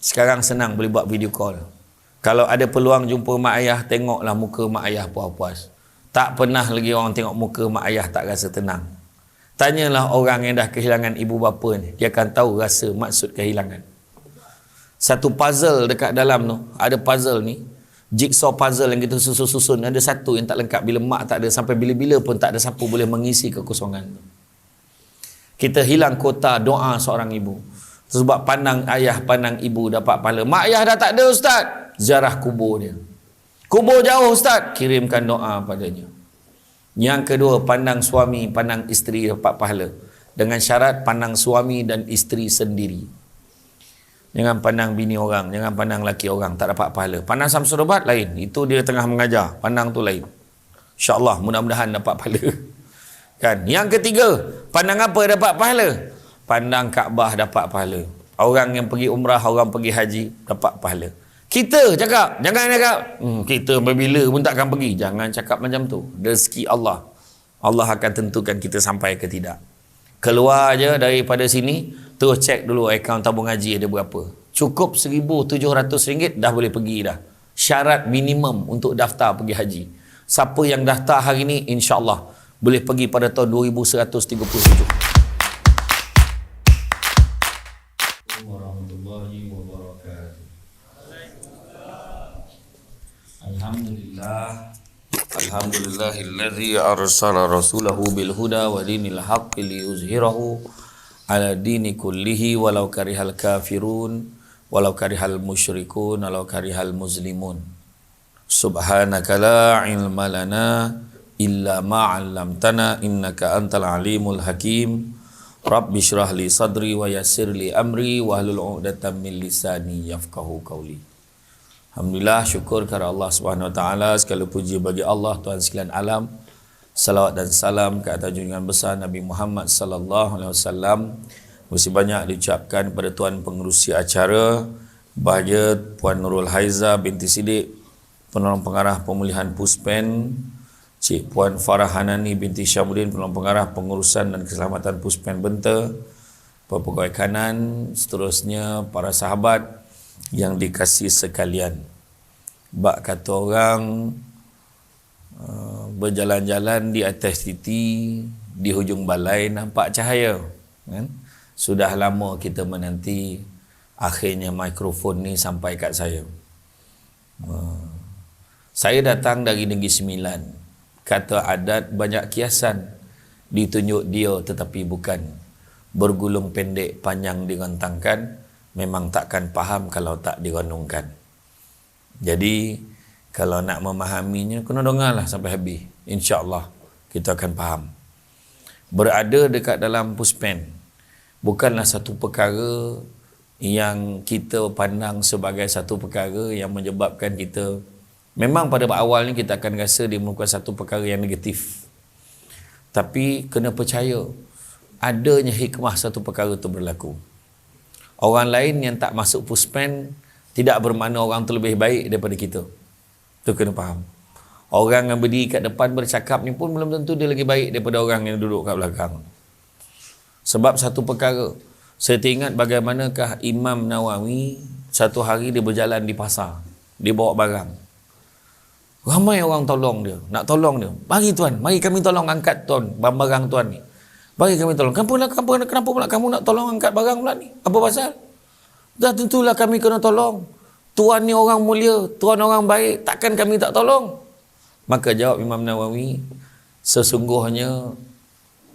Sekarang senang boleh buat video call. Kalau ada peluang jumpa mak ayah, tengoklah muka mak ayah puas-puas. Tak pernah lagi orang tengok muka mak ayah tak rasa tenang. Tanyalah orang yang dah kehilangan ibu bapa ni, dia akan tahu rasa maksud kehilangan. Satu puzzle dekat dalam tu, ada puzzle ni, jigsaw puzzle yang kita susun-susun, ada satu yang tak lengkap. Bila mak tak ada, sampai bila-bila pun tak ada siapa boleh mengisi kekosongan tu. Kita hilang kota doa seorang ibu. Sebab pandang ayah, pandang ibu dapat pahala. Mak ayah dah tak ada ustaz, ziarah kubur dia. Kubur jauh ustaz, kirimkan doa padanya. Yang kedua, pandang suami, pandang isteri dapat pahala. Dengan syarat pandang suami dan isteri sendiri. Jangan pandang bini orang, jangan pandang laki orang, tak dapat pahala. Pandang Samsul Ubat lain, itu dia tengah mengajar, pandang tu lain. InsyaAllah mudah-mudahan dapat pahala. Kan? Yang ketiga, pandang apa dapat pahala? Pandang Kaabah dapat pahala. Orang yang pergi umrah, orang pergi haji dapat pahala. Kita cakap, jangan cakap kita bila pun takkan pergi. Jangan cakap macam tu. Rezeki Allah, Allah akan tentukan kita sampai ke tidak. Keluar je daripada sini, terus cek dulu akaun tabung haji ada berapa. Cukup RM1,700 dah boleh pergi dah. Syarat minimum untuk daftar pergi haji. Siapa yang daftar hari ni, insyaAllah boleh pergi pada tahun 2137. Warahmatullahi wabarakatuh. Alhamdulillah. Alhamdulillahilladzi arsala rasulahu bil huda wa dinil haqqi liyuzhirahu ala dini kullihi walau karihal kafirun walau karihal musyrikun walau karihal muslimun. Subhanaka la ilma lana illa ma 'allamtana innaka antal alimul hakim. Rabbi shrah li sadri wa yassir li amri wa hlul 'uqdatam min lisani yafqahu qawli. Alhamdulillah, syukur kepada Allah Subhanahu Wa Taala, segala puji bagi Allah Tuhan sekalian alam. Salawat dan salam ke atas junjungan besar Nabi Muhammad sallallahu alaihi wasallam. Mesti banyak diucapkan pada tuan pengerusi acara, bahagia Puan Nurul Haiza binti Siddiq, penolong pengarah pemulihan Puspen, Cik Puan Farah Hanani binti Syamuddin, penolong pengarah pengurusan dan keselamatan Puspen Benta, pegawai kanan, seterusnya para sahabat yang dikasihi sekalian. Bak kata orang berjalan-jalan di atas titi, di hujung balai nampak cahaya, kan? Sudah lama kita menanti, akhirnya mikrofon ni sampai kat saya. Saya datang dari Negeri Sembilan. Kata adat banyak kiasan, ditunjuk dia tetapi bukan. Bergulung pendek panjang direntangkan, memang takkan faham kalau tak direnungkan. Jadi kalau nak memahaminya, kena dengarlah sampai habis. InsyaAllah kita akan faham. Berada dekat dalam Puspen bukanlah satu perkara yang kita pandang sebagai satu perkara yang menyebabkan kita, memang pada awalnya kita akan rasa dia merupakan satu perkara yang negatif. Tapi kena percaya, adanya hikmah satu perkara itu berlaku. Orang lain yang tak masuk Puspen tidak bermakna orang tu lebih baik daripada kita. Tu kena faham. Orang yang berdiri kat depan bercakap ni pun belum tentu dia lagi baik daripada orang yang duduk kat belakang. Sebab satu perkara, saya teringat bagaimanakah Imam Nawawi satu hari dia berjalan di pasar, dia bawa barang. Ramai orang tolong dia, nak tolong dia. Mari tuan, mari kami tolong angkat tuan barang tuan ni. Bagi kami tolong. Kenapa pula kamu nak tolong angkat barang pula ni? Apa pasal? Dah tentulah kami kena tolong. Tuan ni orang mulia, tuan orang baik, takkan kami tak tolong? Maka jawab Imam Nawawi, sesungguhnya,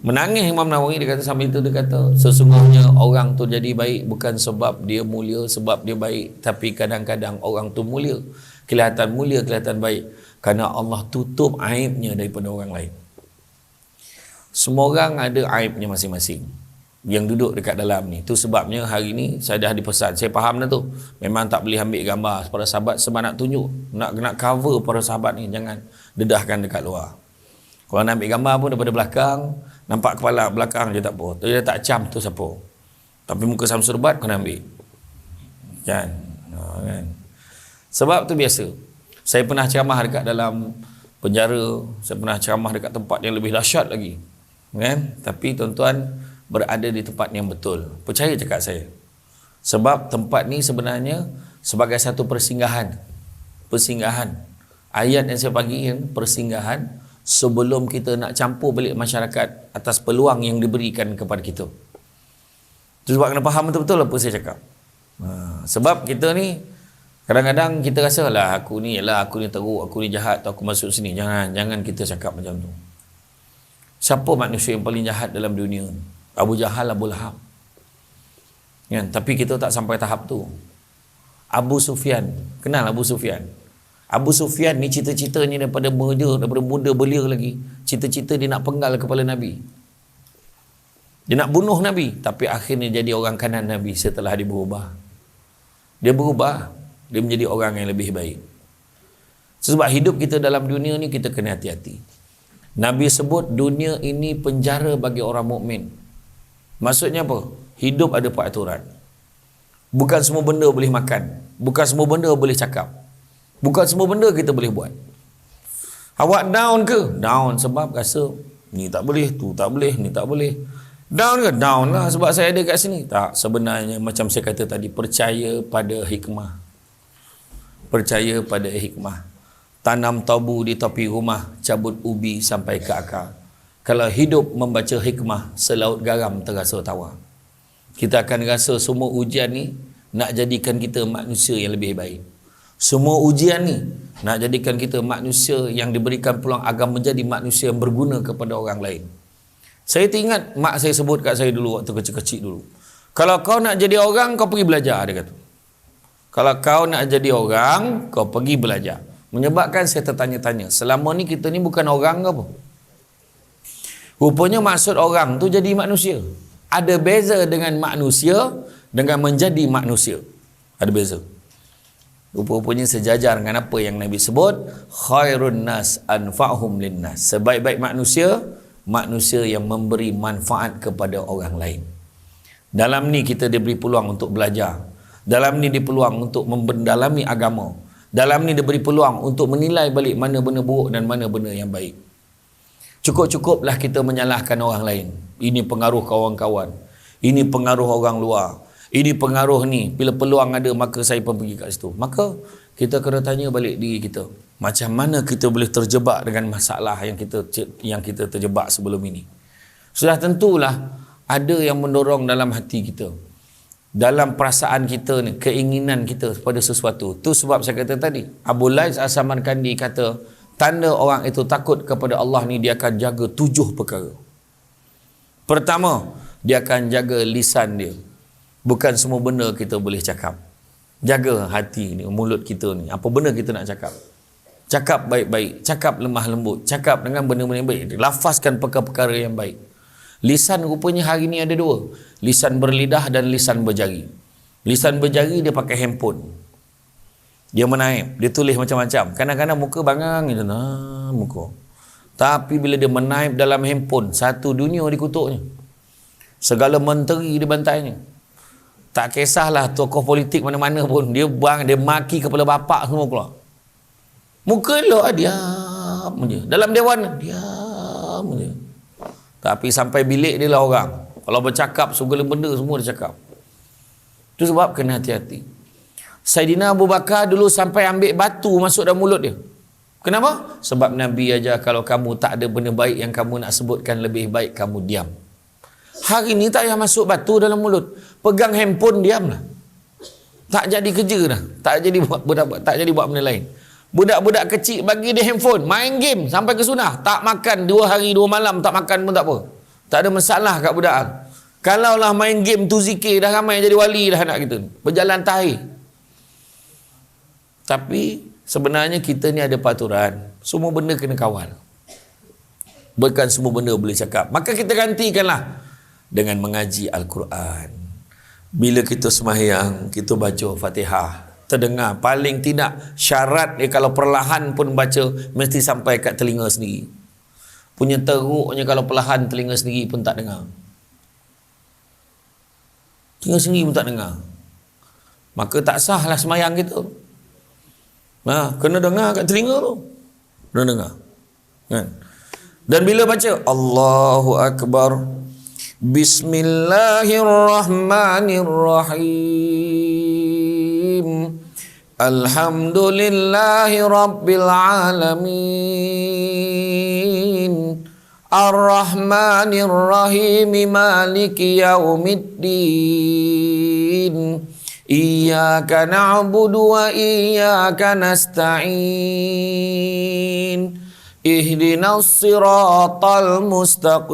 menangis Imam Nawawi, dia kata sambil itu, dia kata, sesungguhnya orang tu jadi baik bukan sebab dia mulia, sebab dia baik. Tapi kadang-kadang orang tu mulia, kelihatan baik, kerana Allah tutup aibnya daripada orang lain. Semua orang ada aibnya masing-masing yang duduk dekat dalam ni. Tu sebabnya hari ni saya dah dipesan, saya faham dah tu, memang tak boleh ambil gambar para sahabat sebab nak tunjuk, nak cover para sahabat ni, jangan dedahkan dekat luar. Kalau nak ambil gambar pun daripada belakang, nampak kepala belakang je tak apa, dia tak cam tu siapa, tapi muka Samsul Ubat kena ambil, kan? Sebab tu biasa saya pernah ceramah dekat dalam penjara, saya pernah ceramah dekat tempat yang lebih dahsyat lagi, kan? Tapi tuan-tuan berada di tempat yang betul. Percaya cakap saya. Sebab tempat ni sebenarnya sebagai satu persinggahan. Ayat yang saya bagi kan, persinggahan sebelum kita nak campur balik masyarakat atas peluang yang diberikan kepada kita. Itu sebab kena faham betul-betul apa saya cakap. Sebab kita ni kadang-kadang kita rasa lah aku ni teruk, aku ni jahat, atau aku masuk sini. Jangan kita cakap macam tu. Siapa manusia yang paling jahat dalam dunia? Abu Jahal, Abu Lahab. Kan? Tapi kita tak sampai tahap tu. Abu Sufyan, kenal Abu Sufyan? Abu Sufyan ni cita-citanya daripada muda belia lagi. Cita-cita dia nak penggal kepala Nabi. Dia nak bunuh Nabi. Tapi akhirnya jadi orang kanan Nabi setelah dia berubah. Dia menjadi orang yang lebih baik. Sebab hidup kita dalam dunia ni kita kena hati-hati. Nabi sebut dunia ini penjara bagi orang mukmin. Maksudnya apa? Hidup ada peraturan. Bukan semua benda boleh makan. Bukan semua benda boleh cakap. Bukan semua benda kita boleh buat. Awak down ke? Down sebab rasa ni tak boleh, tu tak boleh, ni tak boleh. Down ke? Down lah sebab saya ada kat sini. Tak, sebenarnya macam saya kata tadi, percaya pada hikmah. Percaya pada hikmah. Tanam tabu di tepi rumah, cabut ubi sampai ke akar. Kalau hidup membaca hikmah, selaut garam terasa tawar. Kita akan rasa semua ujian ni nak jadikan kita manusia yang lebih baik. Semua ujian ni nak jadikan kita manusia yang diberikan peluang agar menjadi manusia yang berguna kepada orang lain. Saya teringat mak saya sebut kat saya dulu waktu kecil-kecil dulu. Kalau kau nak jadi orang, kau pergi belajar, dia kata. Kalau kau nak jadi orang, kau pergi belajar. Menyebabkan saya tertanya-tanya, selama ni kita ni bukan orang ke apa? Rupanya maksud orang tu jadi manusia. Ada beza dengan manusia dengan menjadi manusia. Ada beza. Rupa-rupanya sejajar dengan apa yang Nabi sebut, khairun nas anfa'hum linnas. Sebaik-baik manusia, manusia yang memberi manfaat kepada orang lain. Dalam ni kita diberi peluang untuk belajar. Dalam ni diberi peluang untuk mendalami agama. Dalam ni diberi peluang untuk menilai balik mana benda buruk dan mana benda yang baik. Cukup-cukuplah kita menyalahkan orang lain. Ini pengaruh kawan-kawan. Ini pengaruh orang luar. Ini pengaruh ni. Bila peluang ada, maka saya pun pergi kat situ. Maka kita kena tanya balik diri kita. Macam mana kita boleh terjebak dengan masalah yang kita terjebak sebelum ini. Sudah tentulah ada yang mendorong dalam hati kita. Dalam perasaan kita ni, keinginan kita pada sesuatu. Tu sebab saya kata tadi, Abu Lais As-Samarkandi kata, tanda orang itu takut kepada Allah ni, dia akan jaga 7 perkara. Pertama, dia akan jaga lisan dia. Bukan semua benda kita boleh cakap. Jaga hati ni, mulut kita ni. Apa benda kita nak cakap? Cakap baik-baik, cakap lemah lembut, cakap dengan benda-benda yang baik. Lafazkan perkara-perkara yang baik. Lisan rupanya hari ni ada 2. Lisan berlidah dan lisan berjari. Lisan berjari dia pakai handphone. Dia menaip, dia tulis macam-macam. Kadang-kadang muka bangang gitu, muka. Tapi bila dia menaip dalam handphone, satu dunia dikutuknya. Segala menteri dibantainya. Tak kisahlah tokoh politik mana-mana pun, dia maki kepala bapak semua keluar. Muka elok diam je. Dalam dewan diam je. Tapi sampai bilik dia lah orang. Kalau bercakap segala benda semua dia cakap. Itu sebab kena hati-hati. Saidina Abu Bakar dulu sampai ambil batu masuk dalam mulut dia. Kenapa? Sebab Nabi ajar kalau kamu tak ada benda baik yang kamu nak sebutkan, lebih baik kamu diam. Hari ni tak payah masuk batu dalam mulut. Pegang handphone diamlah. Tak jadi kerja dah. Tak jadi buat benda lain. Budak-budak kecil bagi dia handphone, main game sampai ke sunnah. Tak makan 2 hari 2 malam, tak makan pun tak apa. Tak ada masalah kat budak. Kalaulah main game tu zikir, dah ramai jadi wali dah anak kita. Berjalan tahir. Tapi sebenarnya kita ni ada peraturan. Semua benda kena kawal. Bukan semua benda boleh cakap. Maka kita gantikanlah dengan mengaji Al-Quran. Bila kita sembahyang, kita baca Fatihah. Terdengar. Paling tidak syarat dia kalau perlahan pun baca, mesti sampai kat telinga sendiri. Punya teruknya kalau perlahan telinga sendiri pun tak dengar. Telinga sendiri pun tak dengar. Maka tak sahlah sembahyang kita. Kena dengar kat telinga tu. Kena dengar. Kan? Dan bila baca Allahu Akbar, Bismillahirrahmanirrahim. Alhamdulillahi rabbil alamin. Ar-Rahmanir-Rahim, Maliki yaumiddin. Iyyaka na'budu wa iyyaka nasta'in. Ihdinas siratal mustaqim.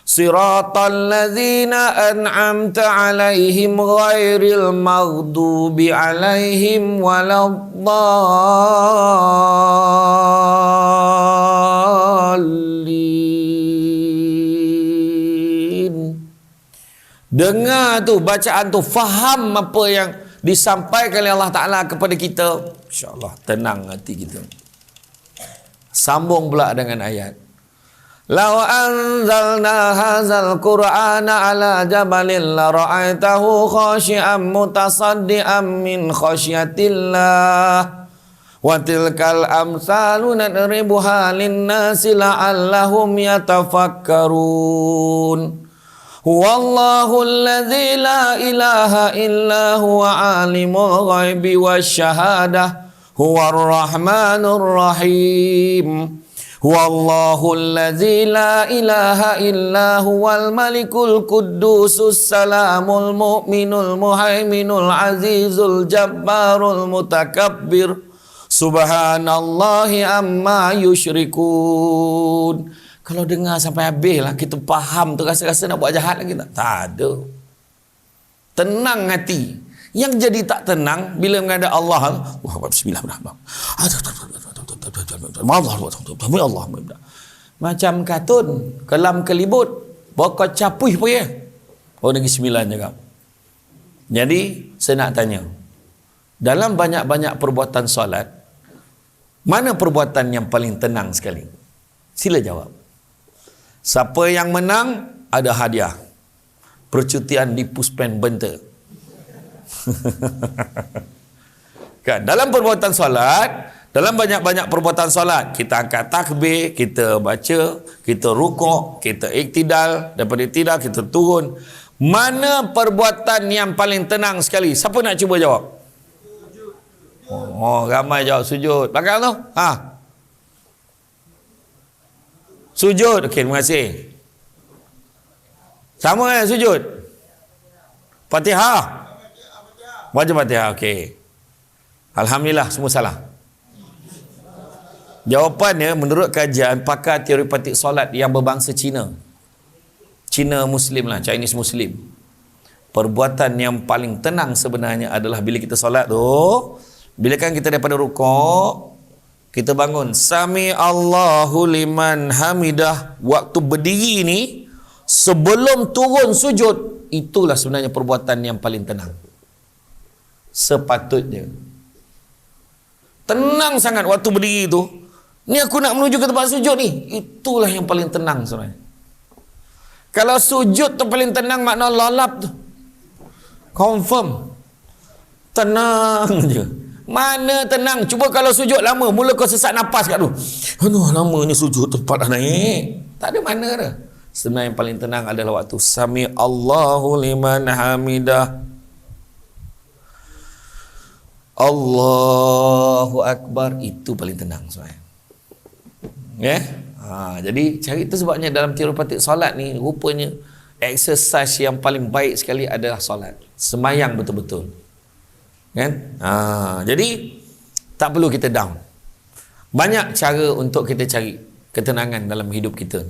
Siratal ladzina an'amta 'alaihim ghairil maghdubi 'alaihim waladdallin. Dengar tu bacaan tu, faham apa yang disampaikan oleh Allah Ta'ala kepada kita, insya-Allah tenang hati kita. Sambung pula dengan ayat. Law anzalna hadzal qur'ana ala jabalin la ra'aitahu khashi'an mutasaddian min khasyatillah wa tilkal amsalu nadribuha lin-nasi la'allahum yatafakkarun. Huwallahu alladzi la ilaha illa huwa alimul ghaibi wasyahadah huwar rahmanur rahim. Huwallahu alladzi la ilaha illa huwal malikul quddusus salamul mu'minul muhaiminul azizul jabbarul mutakabbir. Subhanallahi amma yusyrikun. Kalau dengar sampai habis lah, kita faham tu, rasa-rasa nak buat jahat lagi tak ada. Tenang hati. Yang jadi tak tenang bila mengada Allah. Bismillahirrahmanirrahim. Allah. Macam kartun, kelam kelibut, pokok capuh pun ya. Oh, Negeri Sembilan cakap. Jadi, saya nak tanya. Dalam banyak-banyak perbuatan solat, mana perbuatan yang paling tenang sekali? Sila jawab. Siapa yang menang, ada hadiah. Percutian di Puspen Benta. Kan? Dalam perbuatan solat, dalam banyak-banyak perbuatan solat, kita angkat takbir, kita baca, kita rukuk, kita iktidal, daripada iktidal kita turun. Mana perbuatan yang paling tenang sekali? Siapa nak cuba jawab? Oh, ramai jawab sujud. Belakang tu? Sujud. Okey, terima kasih. Sama sujud? Fatihah? Baca Fatihah, okey. Alhamdulillah, semua salah. Jawapannya menurut kajian pakar teori praktik solat yang berbangsa Cina. Cina Muslim lah, Chinese Muslim. Perbuatan yang paling tenang sebenarnya adalah bila kita solat tu, bila kan kita daripada rukuk, kita bangun Sami Allahu liman hamidah, waktu berdiri ni sebelum turun sujud, itulah sebenarnya perbuatan yang paling tenang. Sepatutnya tenang sangat waktu berdiri tu. Ni aku nak menuju ke tempat sujud ni, itulah yang paling tenang sebenarnya. Kalau sujud tu paling tenang, makna lalap tu confirm tenang je. Mana tenang? Cuba kalau sujud lama, mula kau sesak nafas kat tu. Aduh, lamanya sujud tempat dah naik. Tak ada mana dah. Sebenarnya yang paling tenang adalah waktu Sami Allahu liman hamidah. Allahu Akbar, itu paling tenang sebenarnya. Jadi cari itu sebabnya dalam teori praktik solat ni, rupanya exercise yang paling baik sekali adalah solat. Semayang betul-betul. Kan? Jadi tak perlu kita down. Banyak cara untuk kita cari ketenangan dalam hidup kita.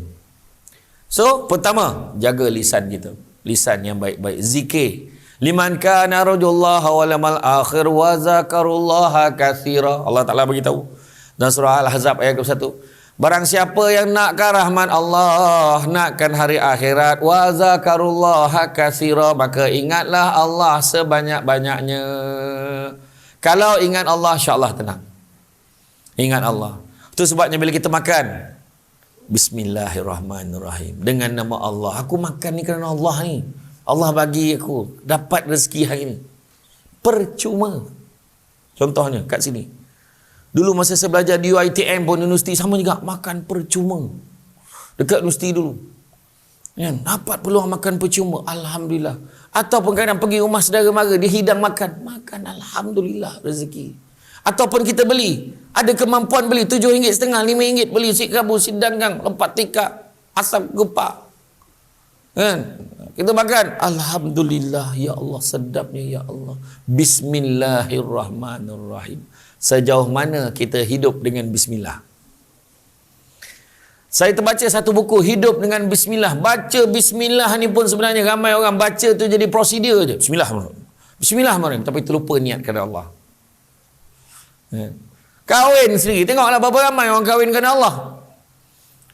So, pertama, jaga lisan kita. Lisan yang baik-baik. Zikir. Liman kana rajullaha wal yawmal akhir wa zakarullaha katsira. Allah Taala beritahu dalam surah Al-Ahzab ayat 21. Barang siapa yang nakkan rahmat Allah, nakkan hari akhirat, wa zakarullaha katsira, maka ingatlah Allah sebanyak-banyaknya. Kalau ingat Allah, insya-Allah tenang. Ingat Allah. Itu sebabnya bila kita makan, Bismillahirrahmanirrahim. Dengan nama Allah. Aku makan ni kerana Allah ni. Allah bagi aku dapat rezeki hari ni. Percuma. Contohnya kat sini. Dulu masa saya belajar di UiTM pun universiti sama juga, makan percuma. Dekat universiti dulu. Kan? Dapat peluang makan percuma. Alhamdulillah. Ataupun kadang pergi rumah saudara mara, dia hidang makan. Makan, Alhamdulillah, rezeki. Ataupun kita beli. Ada kemampuan beli RM7.5, RM5 beli si kabu, si danggang, lempat tikar, asam gepak. Kan? Kita makan. Alhamdulillah, ya Allah, sedapnya ya Allah. Bismillahirrahmanirrahim. Sejauh mana kita hidup dengan bismillah? Saya terbaca satu buku, Hidup dengan Bismillah. Baca bismillah ni pun sebenarnya ramai orang baca tu jadi prosedur je. Bismillahirrahmanirrahim. Tapi terlupa niat kepada Allah. Kahwin sendiri, tengoklah berapa ramai orang kahwin kerana Allah.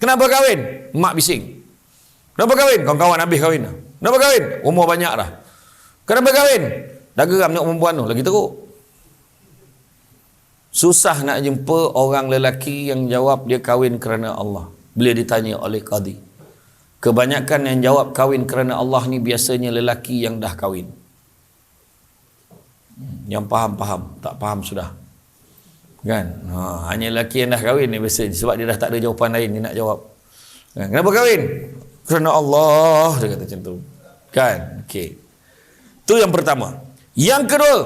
Kenapa kahwin? Mak bising. Kenapa kahwin? Kawan-kawan habis kahwin. Kenapa kahwin? Umur banyak dah. Kenapa kahwin? Dah geram tengok perempuan tu, lagi teruk. Susah nak jumpa orang lelaki yang jawab dia kahwin kerana Allah bila ditanya oleh qadi. Kebanyakan yang jawab kahwin kerana Allah ni biasanya lelaki yang dah kahwin. Yang faham-faham, tak faham sudah. Kan? Hanya lelaki yang dah kahwin ni biasanya, sebab dia dah tak ada jawapan lain dia nak jawab. Kan? Kenapa kahwin? Kerana Allah, dia kata macam tu. Kan? Okey. Tu yang pertama. Yang kedua,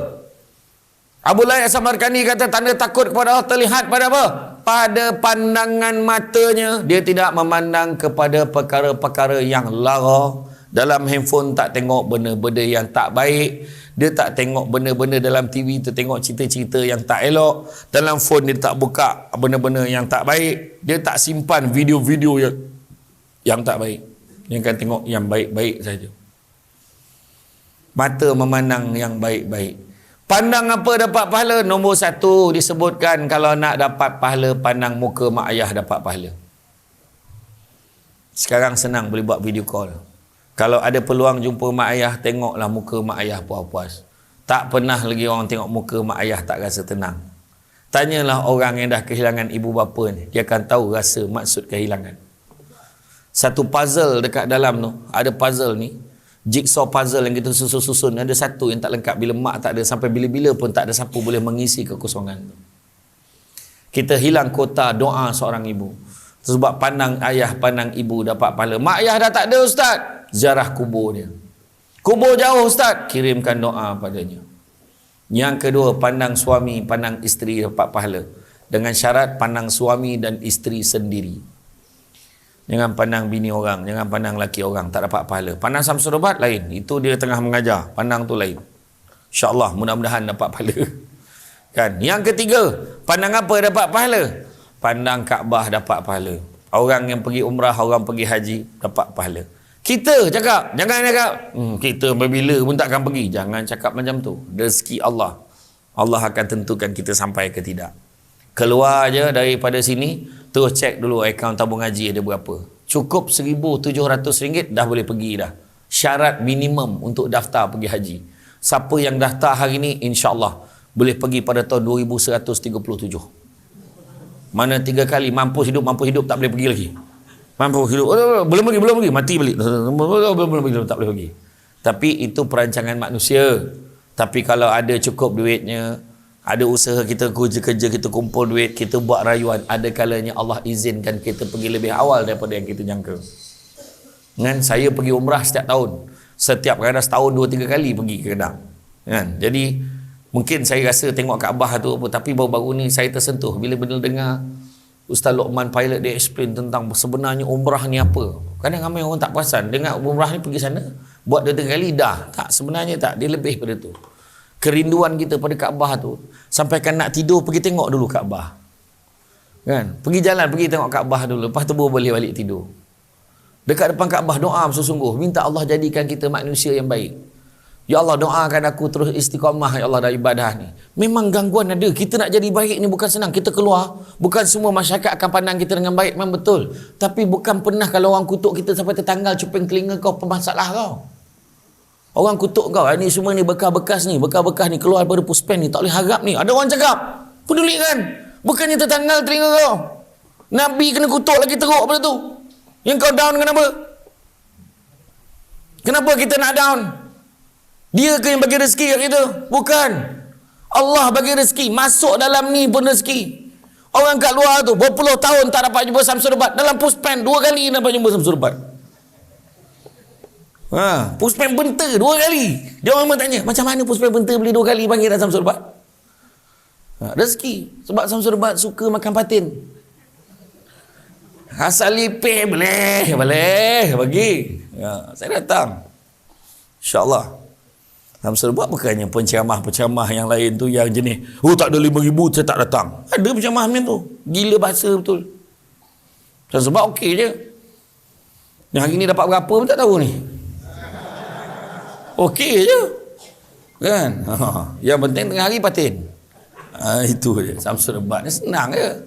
Abu Layth As-Samarkandi kata tanda takut kepada Allah terlihat pada apa? Pada pandangan matanya. Dia tidak memandang kepada perkara-perkara yang lara. Dalam handphone tak tengok benda-benda yang tak baik. Dia tak tengok benda-benda dalam TV tu, tengok cerita-cerita yang tak elok. Dalam phone dia tak buka benda-benda yang tak baik. Dia tak simpan video-video yang tak baik. Dia akan tengok yang baik-baik saja. Mata memandang yang baik-baik. Pandang apa dapat pahala? Nombor satu disebutkan kalau nak dapat pahala, pandang muka mak ayah dapat pahala. Sekarang senang boleh buat video call. Kalau ada peluang jumpa mak ayah, tengoklah muka mak ayah puas-puas. Tak pernah lagi orang tengok muka mak ayah tak rasa tenang. Tanyalah orang yang dah kehilangan ibu bapa ni, dia akan tahu rasa maksud kehilangan. Satu puzzle dekat dalam tu, ada puzzle ni, jigsaw puzzle yang kita susun-susun, ada satu yang tak lengkap. Bila mak tak ada, sampai bila-bila pun tak ada siapa boleh mengisi kekosongan tu. Kita hilang kota doa seorang ibu. Sebab pandang ayah, pandang ibu dapat pahala. Mak ayah dah tak ada ustaz, ziarah kubur dia. Kubur jauh ustaz, kirimkan doa padanya. Yang kedua, pandang suami, pandang isteri dapat pahala. Dengan syarat pandang suami dan isteri sendiri. Jangan pandang bini orang, jangan pandang laki orang, tak dapat pahala. Pandang Samsul Obat lain, itu dia tengah mengajar, pandang tu lain. InsyaAllah mudah-mudahan dapat pahala. Kan? Yang ketiga, pandang apa dapat pahala? Pandang Kaabah dapat pahala. Orang yang pergi umrah, orang pergi haji dapat pahala. Kita cakap, jangan cakap kita bila pun takkan pergi. Jangan cakap macam tu. Rezeki Allah, Allah akan tentukan kita sampai ke tidak. Keluar je daripada sini, terus cek dulu akaun tabung haji ada berapa. Cukup RM1,700 dah boleh pergi dah. Syarat minimum untuk daftar pergi haji. Siapa yang daftar hari ni, insya-Allah boleh pergi pada tahun 2137. Mana 3 kali mampu hidup tak boleh pergi lagi. Mampu hidup, belum pergi, mati balik. Belum tak boleh pergi. Tapi itu perancangan manusia. Tapi kalau ada cukup duitnya, ada usaha kita kerja kita kumpul duit, kita buat rayuan, ada kalanya Allah izinkan kita pergi lebih awal daripada yang kita jangka. Kan? Saya pergi umrah setiap tahun. Setiap kadang setahun 2-3 kali pergi ke Kedah. Kan? Jadi mungkin saya rasa tengok Kaabah tu apa, tapi baru-baru ni saya tersentuh bila dengar Ustaz Luqman Pilot dia explain tentang sebenarnya umrah ni apa. Kadang ramai orang tak perasan, dengar umrah ni pergi sana buat 2-3 kali dah. Tak, sebenarnya tak, dia lebih pada tu. Kerinduan kita pada Kaabah tu, sampaikan nak tidur pergi tengok dulu Kaabah. Kan? Pergi jalan, pergi tengok Kaabah dulu, lepas tu baru boleh balik tidur. Dekat depan Kaabah doa bersungguh, minta Allah jadikan kita manusia yang baik. Ya Allah, doakan aku terus istiqamah ya Allah dalam ibadah ni. Memang gangguan ada, kita nak jadi baik ni bukan senang. Kita keluar, bukan semua masyarakat akan pandang kita dengan baik, memang betul. Tapi bukan pernah kalau orang kutuk kita sampai tertanggal cuping telinga kau, pemasalah kau. Orang kutuk kau, ni semua ni bekas-bekas ni keluar daripada puspen ni, tak boleh harap ni. Ada orang cakap, peduli kan? Bukannya tertanggal telinga kau. Nabi kena kutuk lagi teruk pada tu. Yang kau down kenapa? Kenapa kita nak down? Dia ke yang bagi rezeki kat kita? Bukan. Allah bagi rezeki, masuk dalam ni pun rezeki. Orang kat luar tu berpuluh tahun tak dapat jumpa Samsul Rebat. Dalam Puspen 2 kali dapat jumpa Samsul Rebat. Puspen benta 2 kali. Dia orang tanya, macam mana Puspen benta boleh 2 kali panggil Samsul Rebat? Rezeki. Sebab Samsul Rebat suka makan patin. Asal lipih boleh bagi. Saya datang. InsyaAllah. Samsul Rebat bukannya penceramah-penceramah yang lain tu yang jenis, tak ada 5,000 saya tak datang. Ada penceramah macam tu. Gila bahasa betul. Samsul Rebat okey je. Yang hari ni dapat berapa pun tak tahu ni. Okey je. Kan? Yang penting tengah hari patin. Itu je. Samsul Rebat ni senang je.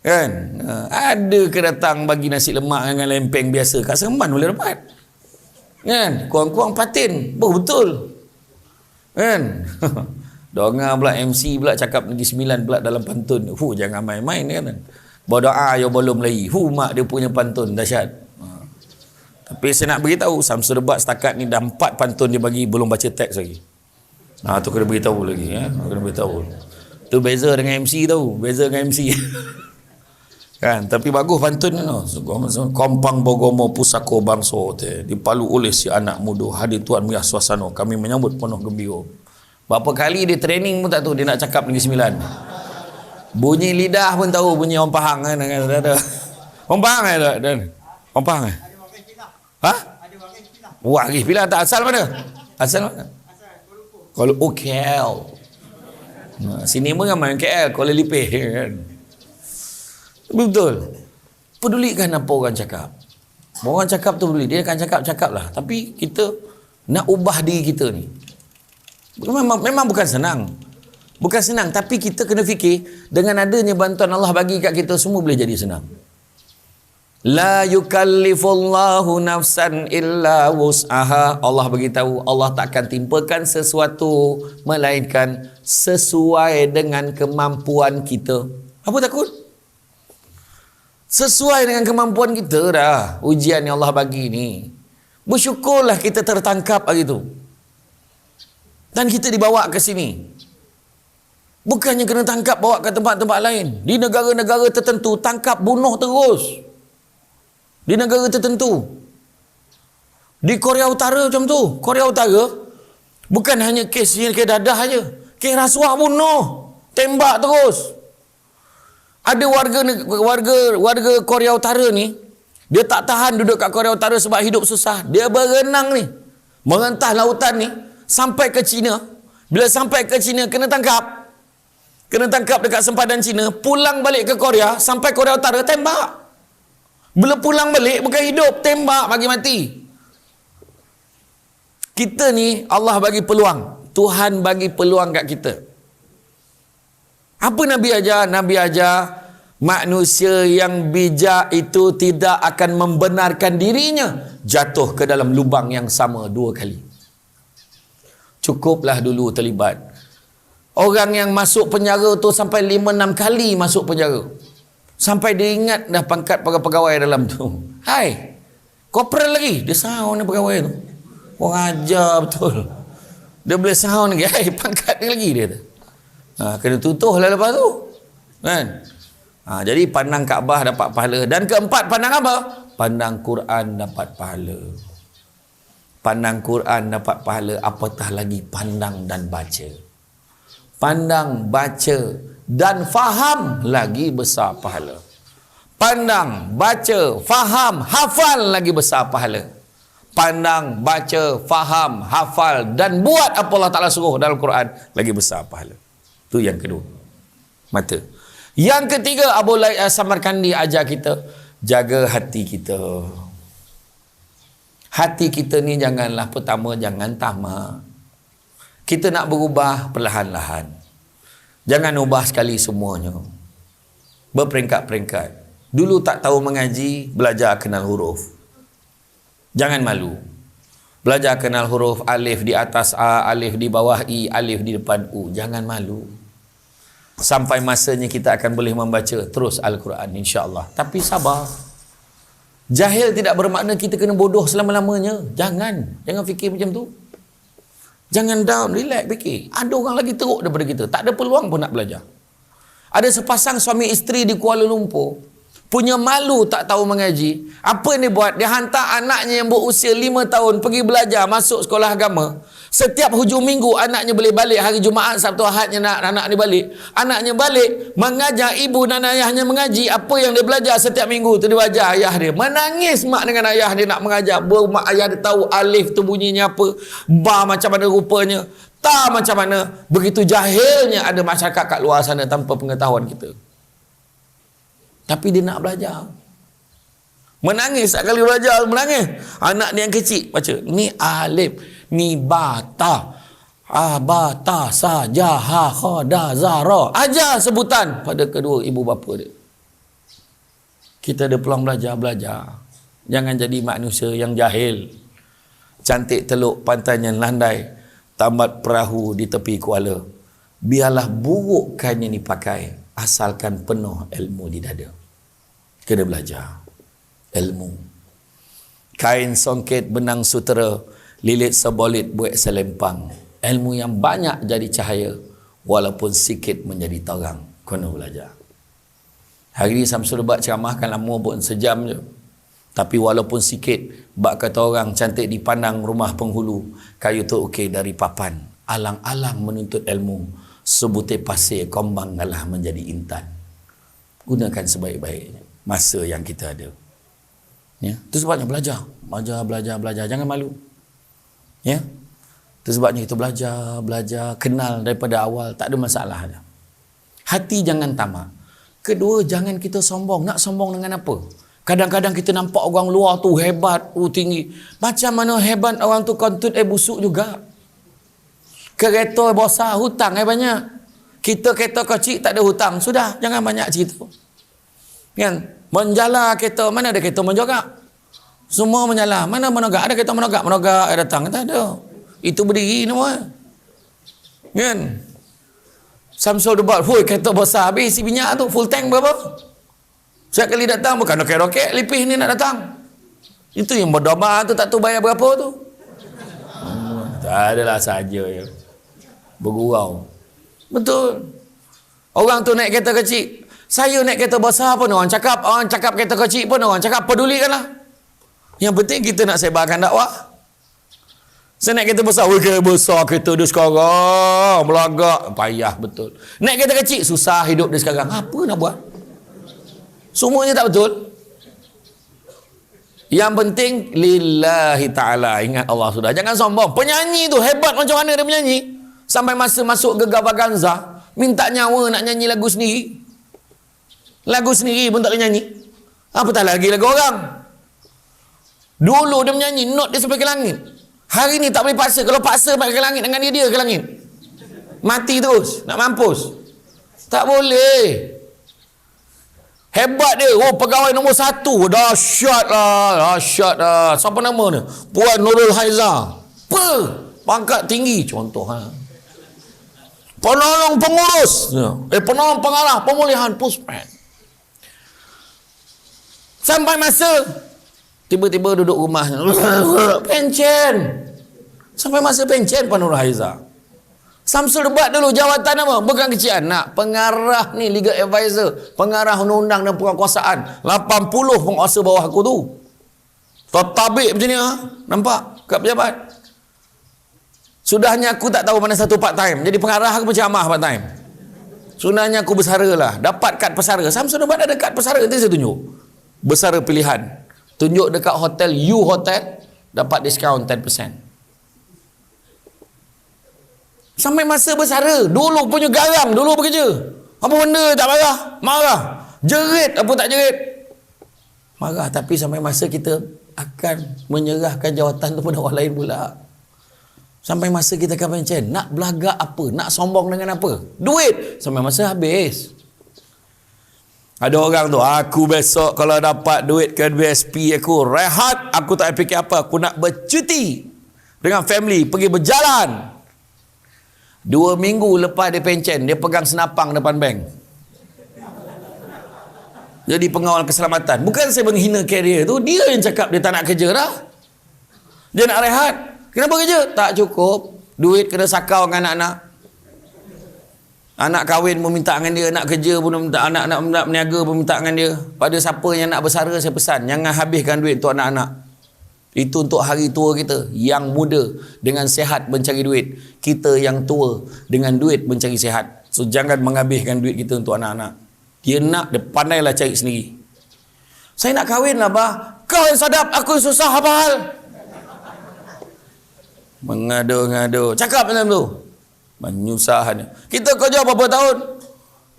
Kan? Ada ke datang bagi nasi lemak dengan lempeng biasa kat Seremban boleh dapat. Kan? Kurang-kurang patin. Betul. Kan? Dengar pula MC pula cakap Negeri Sembilan pula dalam pantun. Jangan main-main kan. Berdoa ya belum lagi. Mak dia punya pantun dahsyat. Tapi saya nak beritahu Samsul Rebat setakat ni dah 4 pantun dia bagi belum baca teks lagi. Tu kena beritahu lagi kena beritahu. Tu beza dengan MC tau. Beza dengan MC. Kan, tapi bagus pantun tu. Kompang Bogomo pusako bangso dipalu oleh si anak muda, hadir Tuan meriah suasana, kami menyambut penuh gembira. Berapa kali dia training pun tak tahu dia nak cakap Negeri Sembilan. Bunyi lidah pun tahu bunyi orang Pahang kan. Orang Pahang kan? Orang Pahang kan? Ada Wakil Pilah tak? Asal mana? Kuala KL. Sini pun ramai KL, Kuala Lipih kan. Betul. Pedulikan apa orang cakap. Orang cakap tu peduli. Dia akan cakap lah. Tapi kita nak ubah diri kita ni. Memang bukan senang. Bukan senang. Tapi kita kena fikir, dengan adanya bantuan Allah bagi kat kita, semua boleh jadi senang. La yukallifullahu nafsan illa wus'aha. Allah beritahu, Allah takkan timpakan sesuatu melainkan sesuai dengan kemampuan kita. Apa takut? Sesuai dengan kemampuan kita dah ujian yang Allah bagi ni. Bersyukurlah kita tertangkap hari tu. Dan kita dibawa ke sini. Bukannya kena tangkap bawa ke tempat-tempat lain. Di negara-negara tertentu tangkap bunuh terus. Di negara tertentu. Di Korea Utara macam tu. Korea Utara bukan hanya kes dadah aja. Kes rasuah bunuh. Tembak terus. Ada warga Korea Utara ni, dia tak tahan duduk kat Korea Utara sebab hidup susah. Dia berenang ni, merentah lautan ni sampai ke China. Bila sampai ke China kena tangkap. Kena tangkap dekat sempadan China, pulang balik ke Korea, sampai Korea Utara tembak. Bila pulang balik bukan hidup, tembak bagi mati. Kita ni Allah bagi peluang. Tuhan bagi peluang kat kita. Apa Nabi ajar? Nabi ajar manusia yang bijak itu tidak akan membenarkan dirinya jatuh ke dalam lubang yang sama 2 kali. Cukuplah dulu terlibat. Orang yang masuk penjara tu sampai 5-6 kali masuk penjara. Sampai dia ingat dah pangkat pegawai dalam tu. Hai, korporal lagi. Dia sahau ni pegawai tu. Orang ajar betul. Dia boleh sahau lagi. Hai, pangkat ni lagi dia tu. Kena tutuh lah lepas tu kan. Jadi pandang Kaabah dapat pahala. Dan keempat, pandang apa? Pandang Quran dapat pahala. Pandang Quran dapat pahala, apatah lagi pandang dan baca. Pandang, baca dan faham lagi besar pahala. Pandang, baca, faham, hafal lagi besar pahala. Pandang, baca, faham, hafal dan buat apa Allah Ta'ala suruh dalam Quran lagi besar pahala. Itu yang kedua, mata. Yang ketiga, Abu Samarkandi ajar kita, jaga hati kita. Hati kita ni janganlah, pertama jangan tamak. Kita nak berubah perlahan-lahan. Jangan ubah sekali semuanya. Berperingkat-peringkat. Dulu tak tahu mengaji, belajar kenal huruf. Jangan malu. Belajar kenal huruf, alif di atas A, alif di bawah I, alif di depan U. Jangan malu. Sampai masanya kita akan boleh membaca terus Al-Quran, insya-Allah. Tapi sabar. Jahil tidak bermakna kita kena bodoh selama-lamanya. Jangan fikir macam tu. Jangan down, relax fikir. Ada orang lagi teruk daripada kita, tak ada peluang pun nak belajar. Ada sepasang suami isteri di Kuala Lumpur, punya malu tak tahu mengaji. Apa yang dia buat? Dia hantar anaknya yang berusia 5 tahun pergi belajar, masuk sekolah agama. Setiap hujung minggu anaknya boleh balik, hari Jumaat, Sabtu, Ahadnya anak ni balik. Anaknya balik mengajar, ibu dan ayahnya mengaji. Apa yang dia belajar setiap minggu tu dia ajar ayah dia. Menangis mak dengan ayah dia nak mengajar. Mak ayah dia tahu alif tu bunyinya apa, ba macam mana rupanya, ta macam mana. Begitu jahilnya ada masyarakat kat luar sana tanpa pengetahuan kita. Tapi dia nak belajar. Menangis sekali belajar, menangis. Anak dia yang kecil baca, ni alif, ni bata, bata, sa, ja, ha, kha, da, za, ra. Ajar sebutan pada kedua ibu bapa dia. Kita ada peluang belajar. Jangan jadi manusia yang jahil. Cantik teluk, pantainya landai, tambat perahu di tepi kuala. Biarlah buruk kain yang dipakai, asalkan penuh ilmu di dada. Kena belajar ilmu. Kain songket, benang sutera, lilit sebolit, buat selempang. Ilmu yang banyak jadi cahaya, walaupun sikit menjadi terang. Kena belajar. Hari ni Samsul Ubat ceramah kan lama pun sejam je. Tapi walaupun sikit, bak kata orang cantik dipandang rumah penghulu, kayu tu okey dari papan. Alang-alang menuntut ilmu, sebutir pasir kombang ngalah menjadi intan. Gunakan sebaik-baiknya masa yang kita ada. Ya, itu sebabnya belajar, jangan malu. Ya, itu sebabnya kita belajar, kenal daripada awal, tak ada masalah dah. Hati jangan tamak. Kedua, jangan kita sombong. Nak sombong dengan apa? Kadang-kadang kita nampak orang luar tu hebat, tinggi. Macam mana hebat orang tu kontut busuk juga. Kereta besar, hutang banyak. Kita kereta kecil tak ada hutang. Sudah, jangan banyak cerita. Kan? Menjala kereta, mana ada kereta menjogak? Semua menyala. Mana menogak? Ada kereta menogak datang. Tak ada. Itu berdiri semua. Kan? Samsul Ubat, kereta besar habis isi minyak tu, full tank berapa? Setiap kali datang bukan roket-roket lipih ni nak datang. Itu yang berdoa tu tak tahu bayar berapa tu. Tak adalah saja ya. Bergurau. Betul. Orang tu naik kereta kecil. Saya naik kereta besar pun orang cakap kereta kecil pun orang cakap, pedulikanlah. Yang penting kita nak sebarkan dakwah. Saya naik kereta besar, kereta besar kereta dia sekarang belagak, payah betul. Naik kereta kecil, susah hidup dia sekarang. Apa nak buat? Semuanya tak betul. Yang penting lillahi ta'ala, ingat Allah sudah. Jangan sombong. Penyanyi tu hebat macam mana dia menyanyi. Sampai masa masuk Gegar Vaganza, minta nyawa nak nyanyi lagu sendiri. Lagu sendiri pun tak boleh nyanyi. Apatah lagi lagu orang. Dulu dia menyanyi, not dia sampai ke langit. Hari ni tak boleh paksa. Kalau paksa sampai ke langit, dengan dia ke langit. Mati terus, nak mampus. Tak boleh. Hebat dia. Pegawai nombor 1. Dahsyat lah. Siapa nama dia? Puan Nurul Haiza. Pangkat tinggi. Contoh. Penolong pengurus. Penolong pengarah pemulihan Pusat. Sampai masa tiba-tiba duduk rumah. Pencen. Sampai masa pencen Puan Nurul Haiza. Samsul Ubat dulu jawatan apa? Bukan kecil. Nak pengarah ni, legal advisor, pengarah undang-undang dan penguasaan. 80 penguasa bawah aku tu. Tertabik macam ni. Nampak? Kat pejabat. Sudahnya aku tak tahu mana satu part time. Jadi pengarah aku penceramah part time. Sudahnya aku bersara lah. Dapat kad pesara. Samsul Ubat ada kad pesara. Nanti saya tunjuk. Bersara pilihan. Tunjuk dekat hotel U Hotel. Dapat diskaun 10%. Sampai masa bersara. Dulu punya garang. Dulu bekerja. Apa benda tak marah? Marah. Jerit apa tak jerit? Marah. Tapi sampai masa kita akan menyerahkan jawatan tu pada orang lain pula. Sampai masa kita akan pencen. Nak belagak apa? Nak sombong dengan apa? Duit. Sampai masa habis. Ada orang tu, aku besok kalau dapat duit ke BSP aku rehat, aku tak fikir apa, aku nak bercuti dengan family, pergi berjalan. 2 minggu lepas dia pencen, dia pegang senapang depan bank. Jadi pengawal keselamatan. Bukan saya menghina karier tu, dia yang cakap dia tak nak kerja dah. Dia nak rehat. Kenapa kerja? Tak cukup. Duit kena sakau dengan anak-anak. Anak kahwin pun minta dengan dia, nak kerja pun minta, anak nak berniaga pun minta dengan dia. Pada siapa yang nak bersara, saya pesan, jangan habiskan duit untuk anak-anak. Itu untuk hari tua kita. Yang muda dengan sehat mencari duit. Kita yang tua dengan duit mencari sehat. So jangan menghabiskan duit kita untuk anak-anak. Dia nak, dia pandailah cari sendiri. Saya nak kahwin lah, bah. Kau yang sadap, aku yang susah, apa hal? Mengadu-ngadu. Cakap macam tu. Menyusahkan. Kita kerja berapa tahun?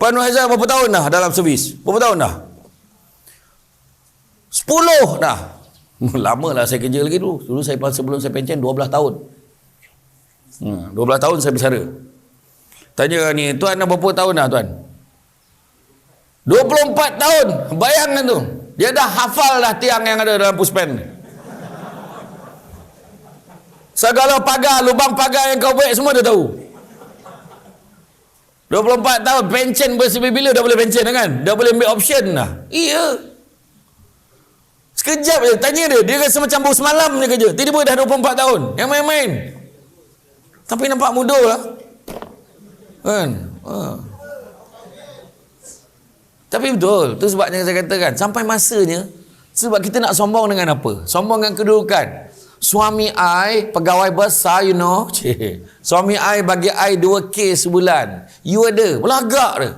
Puan Haizal berapa tahun dah dalam servis? Berapa tahun dah? 10 dah. Lama lah saya kerja lagi dulu. Dulu saya sebelum saya pencen 12 tahun. 12 tahun saya bersara. Tanya ni, tuan dah berapa tahun dah tuan? 24 tahun. Bayangkan tu. Dia dah hafal dah tiang yang ada dalam puspen. Segala pagar, lubang pagar yang kau buat semua dia tahu. 24 tahun pencen bila dah boleh pencen kan? Dah boleh ambil option dah. Iya. Sekejap je tanya dia, dia rasa macam baru semalam dia kerja. Tiba-tiba dah 24 tahun. Yang main-main. Tapi nampak mudah lah. Kan? Tapi betul, tu sebabnya saya katakan sampai masanya, sebab kita nak sombong dengan apa? Sombong dengan kedudukan. Suami I pegawai besar, you know. Suami I bagi I 2K sebulan. You ada, belagak dia.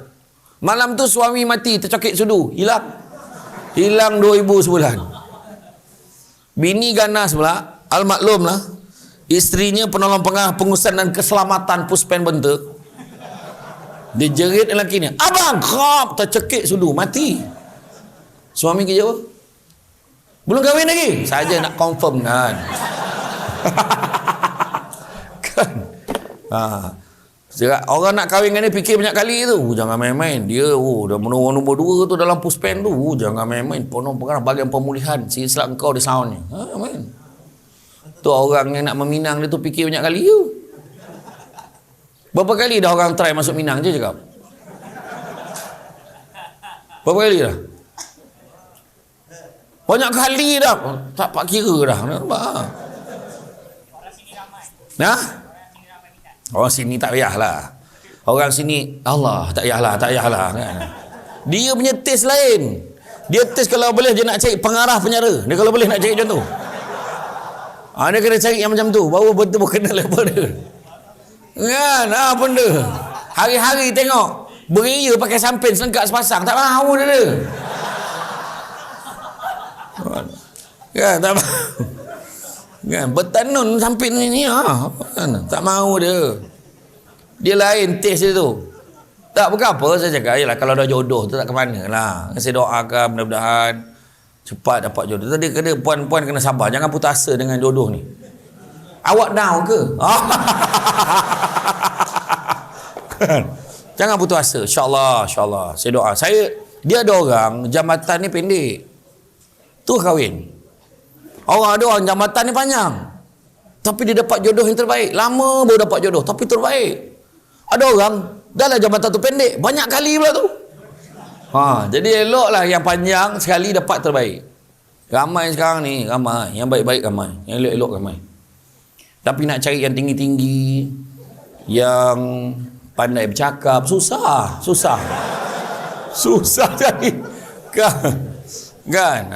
Malam tu suami mati tercokit sudu, hilang 2,000 sebulan. Bini ganas pula, al-maklum lah, isterinya penolong pengurusan dan keselamatan Puspen Bentuk. Dia jerit lelaki ni, abang krap, tercekik sudu, mati. Suami kerja apa? Belum kahwin lagi? Saja nak confirm kan. Kan? Orang nak kahwin dengan dia fikir banyak kali tu. Jangan main-main. Dia dah nombor 2 tu dalam Puspen tu. Jangan main-main. Penuh pengarah bahagian pemulihan. Silap kau di soundnya. Main. Tu orang yang nak meminang dia tu fikir banyak kali tu. Berapa kali dah orang try masuk Minang je cakap? Berapa kali dah? Banyak kali dah. Tak pak kira dah. Nampak? Nah? Orang sini tak payahlah. Orang sini, Allah, tak payahlah kan. Dia punya test lain. Dia test kalau boleh dia nak cari pengarah penjara. Dia kalau boleh nak cari macam tu. Dia kena cari yang macam tu. Baru betul kenal level dia. Kan? Benda. Hari-hari tengok. Beria pakai sampin selengkap sepasang. Tak mahu dia. Kan? Tak mahu. Kan? Bertanun sampin ni. Kan? Tak mahu dia. Dia lain test dia tu. Tak bukan apa saya cakap. Yalah, kalau dah jodoh tu tak ke mana lah. Saya doakan mudah-mudahan cepat dapat jodoh. Tadi kena puan-puan kena sabar. Jangan putus asa dengan jodoh ni. Awak down ke? Jangan putus asa. InsyaAllah. Saya doa. Dia ada orang jambatan ni pendek. Tu kahwin. Ada orang jambatan ni panjang. Tapi dia dapat jodoh yang terbaik. Lama baru dapat jodoh. Tapi terbaik. Ada orang dah lah jambatan tu pendek. Banyak kali pula tu. Jadi eloklah yang panjang sekali dapat terbaik. Ramai sekarang ni. Ramai. Yang baik-baik ramai. Yang elok-elok ramai. Tapi nak cari yang tinggi-tinggi, yang pandai bercakap, susah cari. Kan?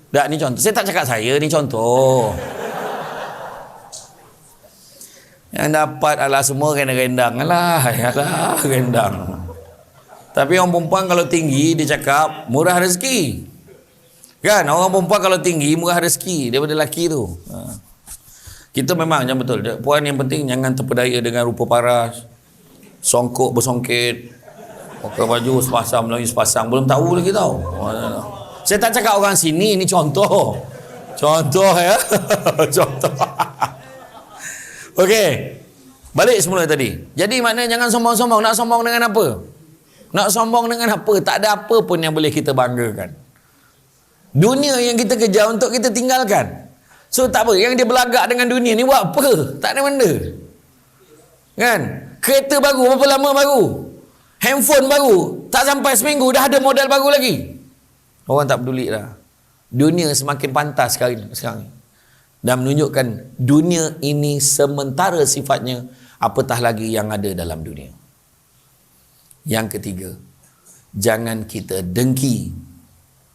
Tak, ni contoh. Saya tak cakap saya, ni contoh. Yang dapat adalah semua rendang. Rendang. Tapi orang perempuan kalau tinggi, dia cakap murah rezeki. Kan? Orang perempuan kalau tinggi, murah rezeki daripada lelaki tu. Kita memang yang betul. Puan yang penting jangan terpedaya dengan rupa paras, songkok bersongket, pakai baju sepasang Melayu sepasang. Belum tahu lagi tau. Saya tak cakap orang sini, ini contoh ya. Contoh. Okey. Balik semula tadi. Jadi maknanya jangan sombong-sombong. Nak sombong dengan apa? Tak ada apa pun yang boleh kita banggakan. Dunia yang kita kejar untuk kita tinggalkan. So tak apa, yang dia belagak dengan dunia ni buat apa? Tak ada benda. Kan? Kereta baru, berapa lama baru? Handphone baru, tak sampai seminggu dah ada model baru lagi. Orang tak peduli dah. Dunia semakin pantas sekarang. Dan menunjukkan dunia ini sementara sifatnya, apatah lagi yang ada dalam dunia. Yang ketiga, jangan kita dengki.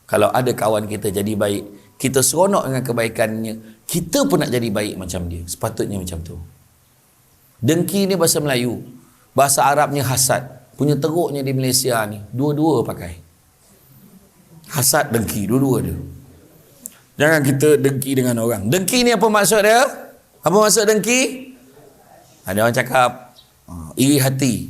Kalau ada kawan kita jadi baik, kita seronok dengan kebaikannya, kita pun nak jadi baik macam dia. Sepatutnya macam tu. Dengki ni bahasa Melayu, bahasa Arabnya hasad. Punya teruknya di Malaysia ni, dua-dua pakai. Hasad, dengki, dua-dua dia. Jangan kita dengki dengan orang. Dengki ni apa maksud dia? Apa maksud dengki? Ada orang cakap iri hati.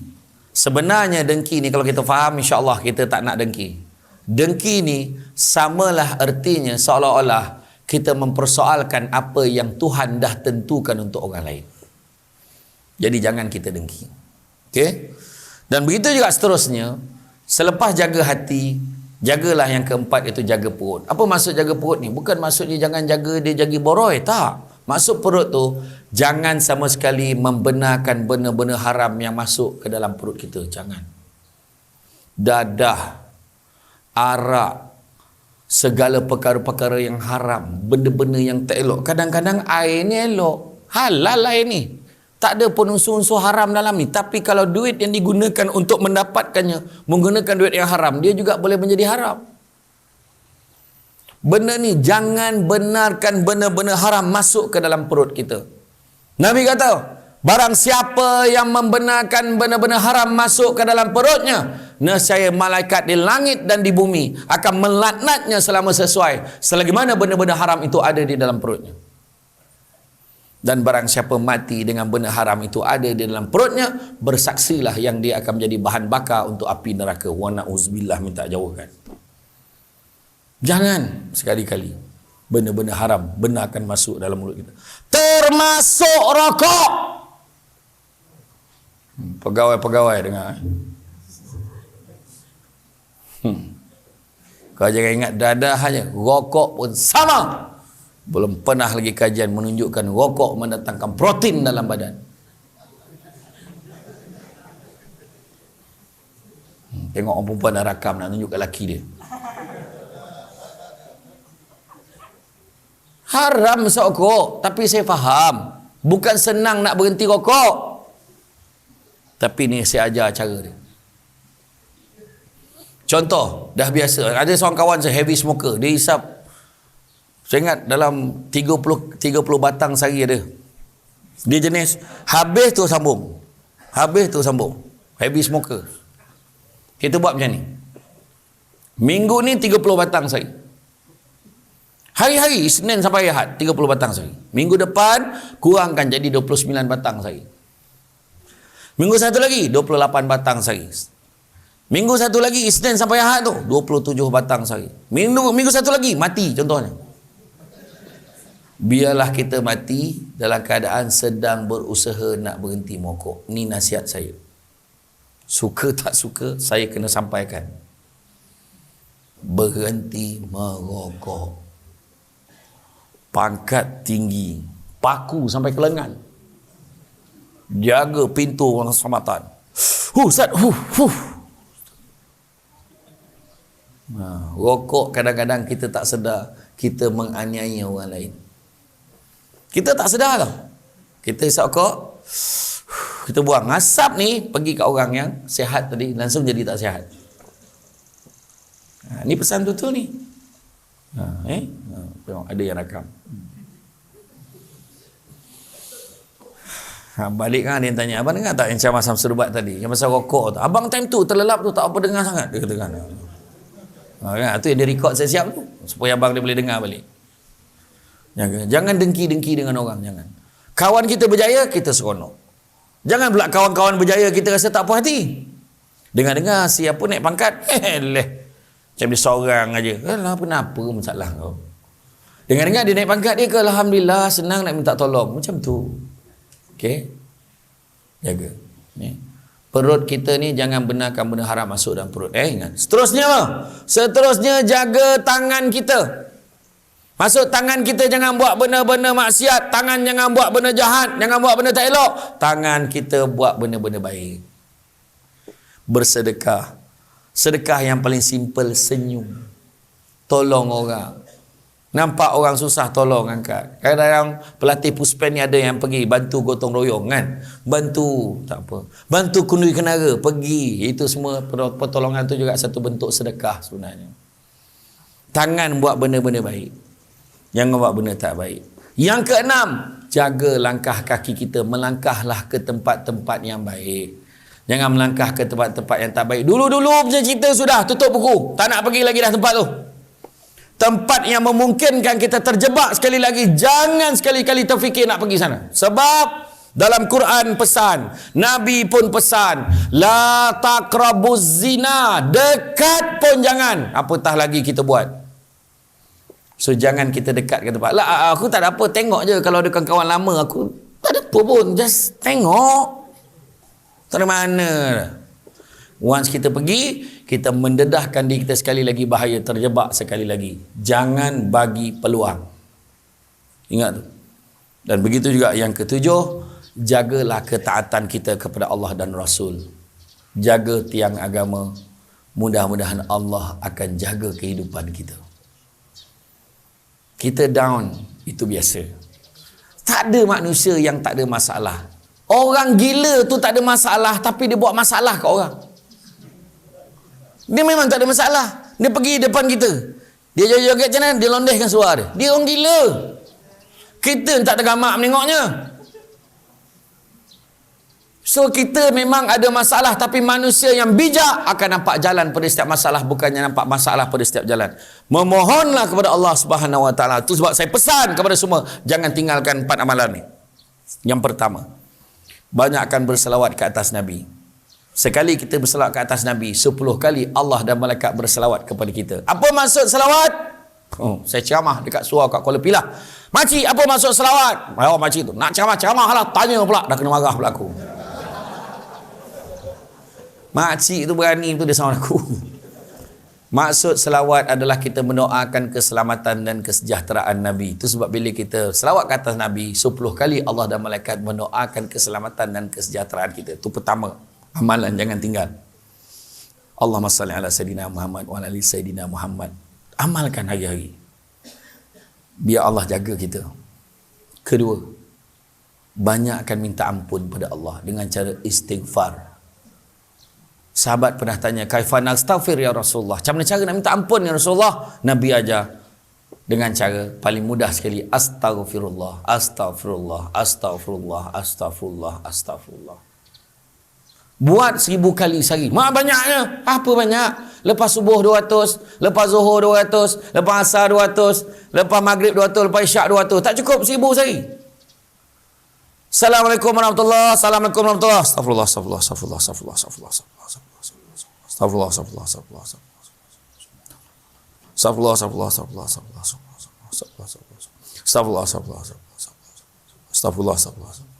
Sebenarnya dengki ni kalau kita faham, insya-Allah kita tak nak dengki. Dengki ni samalah artinya seolah-olah kita mempersoalkan apa yang Tuhan dah tentukan untuk orang lain. Jadi jangan kita dengki. Okey? Dan begitu juga seterusnya, selepas jaga hati, jagalah yang keempat, itu jaga perut. Apa maksud jaga perut ni? Bukan maksudnya jangan jaga dia jadi boroi, tak. Maksud perut tu, jangan sama sekali membenarkan benda-benda haram yang masuk ke dalam perut kita. Jangan. Dadah, arak, segala perkara-perkara yang haram, benda-benda yang tak elok. Kadang-kadang air ni elok. Halal air ni. Tak ada pun unsur-unsur haram dalam ni. Tapi kalau duit yang digunakan untuk mendapatkannya, menggunakan duit yang haram, dia juga boleh menjadi haram. Benda ni, jangan benarkan benda-benda haram masuk ke dalam perut kita. Nabi kata, barang siapa yang membenarkan benda-benda haram masuk ke dalam perutnya, nescaya malaikat di langit dan di bumi akan melaknatnya selama sesuai selagi mana benda-benda haram itu ada di dalam perutnya. Dan barang siapa mati dengan benda haram itu ada di dalam perutnya, bersaksilah yang dia akan menjadi bahan bakar untuk api neraka. Wa na'uzubillah, minta jauhkan. Jangan sekali-kali benda-benda haram benda akan masuk dalam mulut kita. Termasuk rokok. Pegawai-pegawai dengar. Kau jangan ingat dadah hanya, rokok pun sama. Belum pernah lagi kajian menunjukkan rokok mendatangkan protein dalam badan. Tengok orang perempuan dah rakam nak tunjuk kat laki dia. Haram rokok, tapi saya faham. Bukan senang nak berhenti rokok. Tapi ni saya ajar cara dia. Contoh, dah biasa. Ada seorang kawan saya heavy smoker. Dia hisap, saya ingat dalam 30 batang sehari ada. Dia jenis habis tu sambung. Habis tu sambung. Heavy smoker. Kita buat macam ni. Minggu ni 30 batang sehari. Hari-hari Isnin sampai Ahad 30 batang sehari. Minggu depan kurangkan jadi 29 batang sehari. Minggu satu lagi 28 batang sehari. Minggu satu lagi Isnin sampai Ahad tu 27 batang sehari. Minggu satu lagi mati contohnya. Biarlah kita mati dalam keadaan sedang berusaha nak berhenti merokok. Ni nasihat saya. Suka tak suka, saya kena sampaikan. Berhenti merokok. Pangkat tinggi, paku sampai ke lengan. Jaga pintu orang keselamatan. Ustaz, rokok kadang-kadang kita tak sedar, kita menganiaya orang lain. Kita tak sedar tau. Kita isap rokok, kita buang. Asap ni pergi kat orang yang sihat tadi, langsung jadi tak sihat. Ni pesan betul ni. Tengok ada yang rakam. Balik kan dia tanya, abang dengar tak yang ceramah Samsul Ubat tadi yang pasal rokok tu? Abang time tu terlelap tu tak apa dengar sangat, dia kata kan. Kan tu yang dia record siap-siap tu supaya abang dia boleh dengar balik. Jangan dengki-dengki dengan orang, jangan. Kawan kita berjaya, kita seronok. Jangan pula kawan-kawan berjaya kita rasa tak puas hati. Dengar-dengar siapa naik pangkat, macam dia seorang aja. Alah, kenapa masalah kau? Dengar-dengar dia naik pangkat, dia ke alhamdulillah senang nak minta tolong. Macam tu. Okey. Jaga. Ni. Perut kita ni jangan benarkan benda haram masuk dalam perut. Ingat. Seterusnya jaga tangan kita. Maksud tangan kita jangan buat benda-benda maksiat, tangan jangan buat benda jahat, jangan buat benda tak elok. Tangan kita buat benda-benda baik. Bersedekah. Sedekah yang paling simple, senyum. Tolong orang. Nampak orang susah tolong angkat. Kadang-kadang pelatih puspen ni ada yang pergi bantu gotong royong kan. Bantu, tak apa. Bantu kundui kenara, pergi. Itu semua pertolongan tu juga satu bentuk sedekah sebenarnya. Tangan buat benda-benda baik. Jangan buat benda tak baik. Yang keenam, jaga langkah kaki kita. Melangkahlah ke tempat-tempat yang baik. Jangan melangkah ke tempat-tempat yang tak baik. Dulu-dulu punya cerita sudah, tutup buku. Tak nak pergi lagi dah tempat tu. Tempat yang memungkinkan kita terjebak sekali lagi, jangan sekali-kali terfikir nak pergi sana. Sebab dalam Quran pesan, Nabi pun pesan, la taqrabuz zina, dekat pun jangan, apatah lagi kita buat. So jangan kita dekat ke tempat. Lah, aku tak ada apa, tengok je. Kalau ada kawan-kawan lama, aku tak ada apa pun, just tengok. Tak ada mana. Once kita pergi, kita mendedahkan diri kita sekali lagi, bahaya terjebak sekali lagi. Jangan bagi peluang. Ingat tu. Dan begitu juga yang ketujuh, jagalah ketaatan kita kepada Allah dan Rasul. Jaga tiang agama. Mudah-mudahan Allah akan jaga kehidupan kita. Kita down, itu biasa. Tak ada manusia yang tak ada masalah. Orang gila tu tak ada masalah, tapi dia buat masalah kat orang. Dia memang tak ada masalah. Dia pergi depan kita, dia joget-joget macam mana, dia londehkan suara dia. Dia orang gila. Kita tak tergamak menengoknya. So kita memang ada masalah, tapi manusia yang bijak akan nampak jalan pada setiap masalah, bukannya nampak masalah pada setiap jalan. Memohonlah kepada Allah Subhanahu Wa Taala. Itu sebab saya pesan kepada semua, jangan tinggalkan 4 amalan ni. Yang pertama, banyakkan berselawat ke atas Nabi. Sekali kita berselawat ke atas Nabi, 10 kali Allah dan malaikat berselawat kepada kita. Apa maksud selawat? Oh, saya ceramah dekat surau kat Kuala Pilah. Makcik, apa maksud selawat? Oh, makcik tu nak ceramah lah, tanya pula, dah kena marah pula aku. Makcik tu berani tu dia sama aku. Maksud selawat adalah kita mendoakan keselamatan dan kesejahteraan Nabi. Itu sebab bila kita selawat ke atas Nabi, 10 kali Allah dan malaikat mendoakan keselamatan dan kesejahteraan kita. Itu pertama. Amalan jangan tinggal. Allahumma salli ala Sayyidina Muhammad wa ala ali Sayyidina Muhammad. Amalkan hari-hari. Biar Allah jaga kita. Kedua, banyakkan minta ampun pada Allah dengan cara istighfar. Sahabat pernah tanya, kaifa nastaghfir ya Rasulullah? Macam mana cara nak minta ampun ya Rasulullah? Nabi ajar dengan cara paling mudah sekali, astaghfirullah, astaghfirullah, astaghfirullah, astaghfirullah, astaghfirullah. Buat 1000 kali sehari. Mak banyaknya. Apa banyak? Lepas subuh 200, lepas zuhur 200, lepas asar 200, lepas maghrib 200, lepas isyak 200. Tak cukup 1000 sehari. Assalamualaikum warahmatullahi wabarakatuh. Assalamualaikum warahmatullahi wabarakatuh. Astagfirullah, astagfirullah, astagfirullah, astagfirullah, astagfirullah, astagfirullah, astagfirullah, astagfirullah, astagfirullah, astagfirullah, astagfirullah, astagfirullah, astagfirullah, astagfirullah, astagfirullah, astagfirullah, astagfirullah,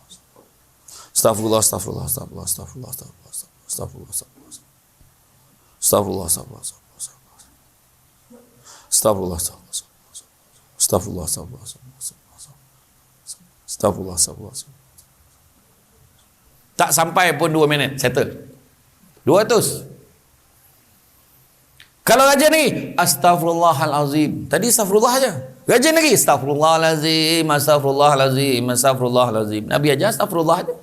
Astagfirullah, astagfirullah, astagfirullah, astagfirullah, astagfirullah, astagfirullah, astagfirullah, astagfirullah, astagfirullah, astagfirullah, astagfirullah. Tak sampai pun 2 minit, settle. 200. Kalau rajin lagi, astagfirullahalazim. Tadi astagfirullah aja. Rajin lagi, astagfirullahalazim, astagfirullahalazim, astagfirullahalazim. Nabi aja astagfirullah aja.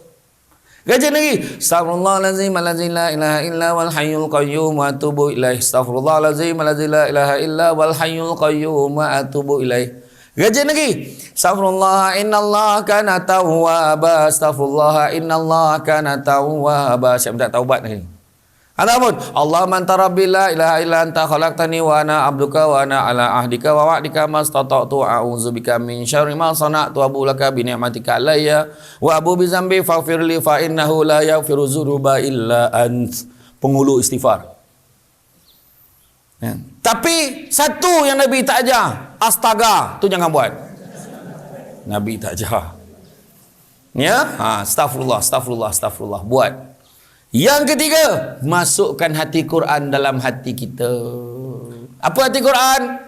Rajin lagi, astagfirullahalazim, alazim la ilaha illa wal hayyul qayyum wa atubu ilaih. Astagfirullahalazim, alazim la ilaha illa wal hayyul qayyum wa atubu ilaih. Rajin lagi, astagfirullah innallaha kana tawwaba, astagfirullah innallaha kana tawwaba. Siap minta taubat lagi. Ataupun Allah man tarabbi la ilaha illa anta khalaqtani wa ana abduka wa ana ala ahdika wa wa'dika mastata'tu a'udzubika min syarri ma sana'tu wa abu laka bi ni'matika alayya wa abu bi dzambi faghfirli fa innahu la yaghfiru dzunuba illa ant. Penghulu istighfar. Ya. Tapi satu yang Nabi tak ajar, astaga, tu jangan buat. Nabi tak ajar. Ya, astagfirullah, astagfirullah, astagfirullah, buat. Yang ketiga, masukkan hati Quran dalam hati kita. Apa hati Quran?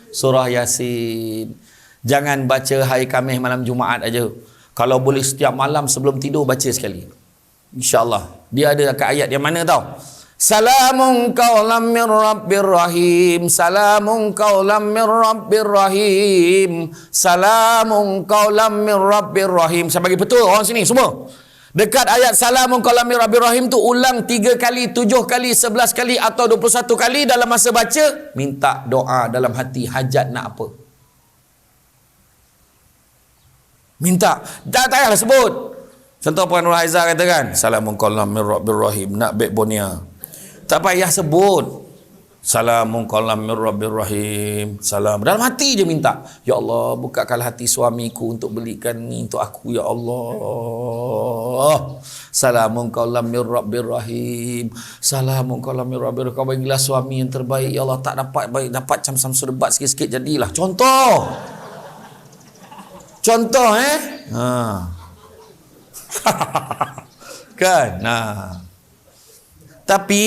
Surah Yasin. Jangan baca hari Khamis malam Jumaat aja. Kalau boleh setiap malam sebelum tidur baca sekali. InsyaAllah. Dia ada kat ayat yang mana tau? Salamun qaulam min rabbir rahim. Salamun qaulam min rabbir rahim. Salamun qaulam min rabbir rahim. Saya bagi betul orang sini semua. Dekat ayat salamun qaulam min rabbir rahim tu ulang 3 kali, 7 kali, 11 kali atau 21 kali dalam masa baca, minta doa dalam hati, hajat nak apa. Minta. Tak payahlah sebut. Contoh Puan Nur Haizah kata kan, salamun qaulam min rabbir rahim, nak beg bonia. Tak payah sebut. Salamun qaulam min rabbir rahim. Salam. Dalam hati je minta. Ya Allah, bukakan hati suamiku untuk belikan ni untuk aku, ya Allah. Salamun qaulam min rabbir rahim. Salamun qaulam min rabbir rahim. Kau bagilah suami yang terbaik, ya Allah. Tak dapat baik, dapat macam Samsul Debat sikit-sikit jadilah. Contoh. Contoh kan. Nah. Tapi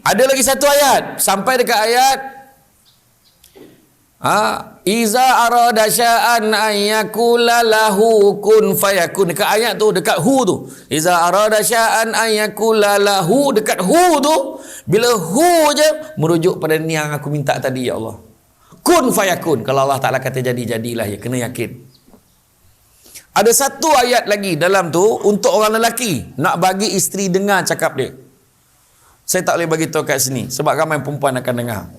ada lagi satu ayat sampai dekat ayat iza arada sya'an ayyakula lahu kun fayakun. Dekat ayat tu, dekat hu tu, iza arada sya'an ayyakula lahu, dekat hu tu, bila hu je merujuk pada ni yang aku minta tadi, ya Allah. Kun fayakun. Kalau Allah Ta'ala kata jadi, jadilah, ya kena yakin. Ada satu ayat lagi dalam tu untuk orang lelaki nak bagi isteri dengar cakap dia. Saya tak boleh bagi tahu kat sini sebab ramai perempuan akan dengar.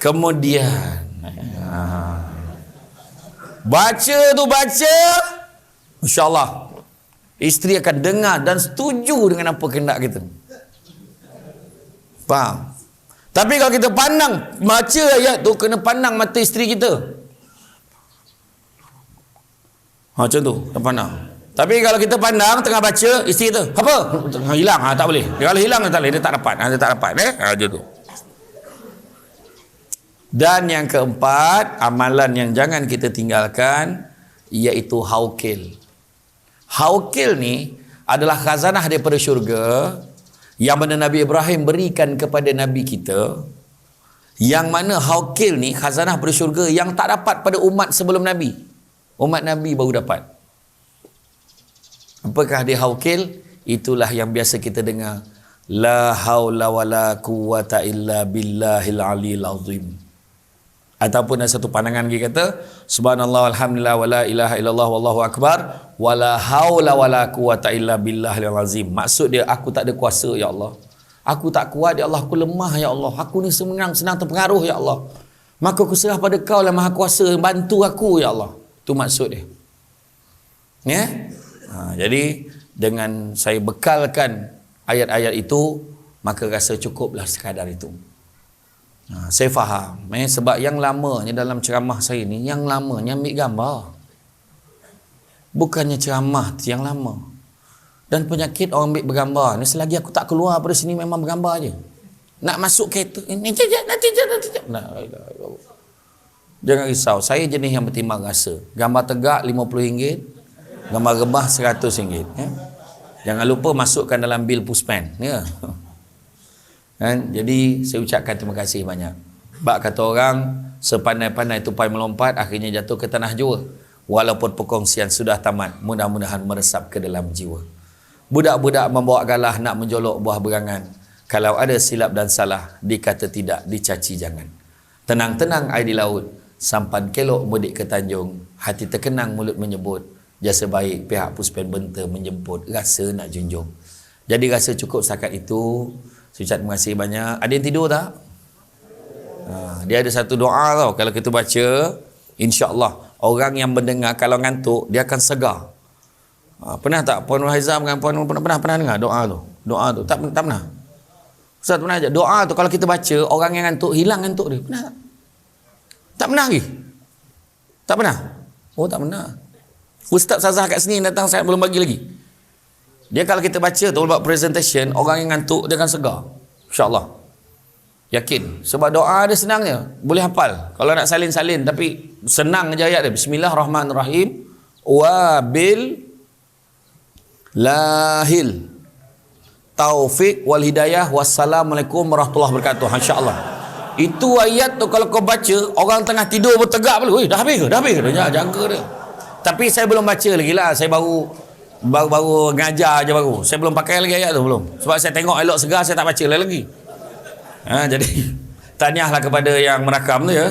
Kemudian baca tu baca, insya-Allah isteri akan dengar dan setuju dengan apa kehendak kita. Faham? Tapi kalau kita pandang baca ayat tu, kena pandang mata isteri kita. Macam tu, tak pandang. Tapi kalau kita pandang tengah baca, isteri kita, apa? Hilang, tak boleh. Kalau hilang, tak boleh. Dia tak dapat. Dia tak dapat. Macam tu. Dan yang keempat, amalan yang jangan kita tinggalkan, iaitu haukil. Haukil ni adalah khazanah daripada syurga, yang mana Nabi Ibrahim berikan kepada Nabi kita, yang mana haukil ni, khazanah daripada syurga, yang tak dapat pada umat sebelum Nabi. Umat Nabi baru dapat. Apakah dia haukil? Itulah yang biasa kita dengar. La haula wa la quwata illa billahil aliyil azim. Ataupun ada satu pandangan lagi kata, subhanallah walhamdulillah wa la ilaha illallah wallahu akbar wa la haula wa la quwata illa billahil azim. Maksud dia, aku tak ada kuasa, ya Allah. Aku tak kuat, ya Allah. Aku lemah, ya Allah. Aku ni senang terpengaruh, ya Allah. Maka aku serah pada Kau lah Maha Kuasa, bantu aku, ya Allah. Itu maksud dia. Ya? Jadi dengan saya bekalkan ayat-ayat itu, maka rasa cukuplah sekadar itu. Saya faham, sebab yang lamanya dalam ceramah saya ni, yang lamanya ambil gambar, bukannya ceramah yang lama. Dan penyakit orang ambil bergambar ni, selagi aku tak keluar dari sini memang bergambar je. Nak masuk kereta nanti. Jangan risau, saya jenis yang bertimbang rasa. Gambar tegak RM50, gambar rebah RM100, ya? Jangan lupa masukkan dalam bil puspen, ya? Kan? Jadi saya ucapkan terima kasih banyak. Bak kata orang, sepandai-pandai tupai melompat, akhirnya jatuh ke tanah jua. Walaupun perkongsian sudah tamat, mudah-mudahan meresap ke dalam jiwa. Budak-budak membawa galah nak menjolok buah berangan. Kalau ada silap dan salah, dikata tidak, dicaci jangan. Tenang-tenang air di laut, sampan kelok mudik ke Tanjung. Hati terkenang mulut menyebut, jasa baik pihak Puspen Benta menjemput, rasa nak junjung. Jadi rasa cukup setakat itu. Saya ucap terima kasih banyak. Ada yang tidur tak? Dia ada satu doa tau, kalau kita baca, insya-Allah orang yang mendengar kalau ngantuk dia akan segar. Pernah tak Puan Nur Haizah dengan Puan Nur pernah dengar doa tu? Doa tu tak pernah. Ustaz pernah aja doa tu, kalau kita baca, orang yang ngantuk hilang ngantuk dia. Pernah tak? Tak pernah lagi. Tak pernah. Oh, tak pernah. Ustaz Sazah kat sini datang, saya belum bagi lagi. Dia kalau kita baca tu buat presentation, orang yang ngantuk dia akan segar. Insya-Allah. Yakin. Sebab doa dia senangnya. Boleh hafal. Kalau nak salin-salin, tapi senang je ayat dia. Bismillahirrahmanirrahim. Wa bil lahil taufik wal hidayah. Wassalamualaikum warahmatullahi wabarakatuh. Insya-Allah. Itu ayat tu kalau kau baca, orang tengah tidur bertegak pula. Dah habis ke? Dah habis ke? Dia jaga dia. Tapi saya belum baca lagi lah. Saya baru baru ngajar je baru. Saya belum pakai lagi ayat tu belum. Sebab saya tengok elok segar saya tak baca lagi. Jadi tahniahlah kepada yang merakam tu ya.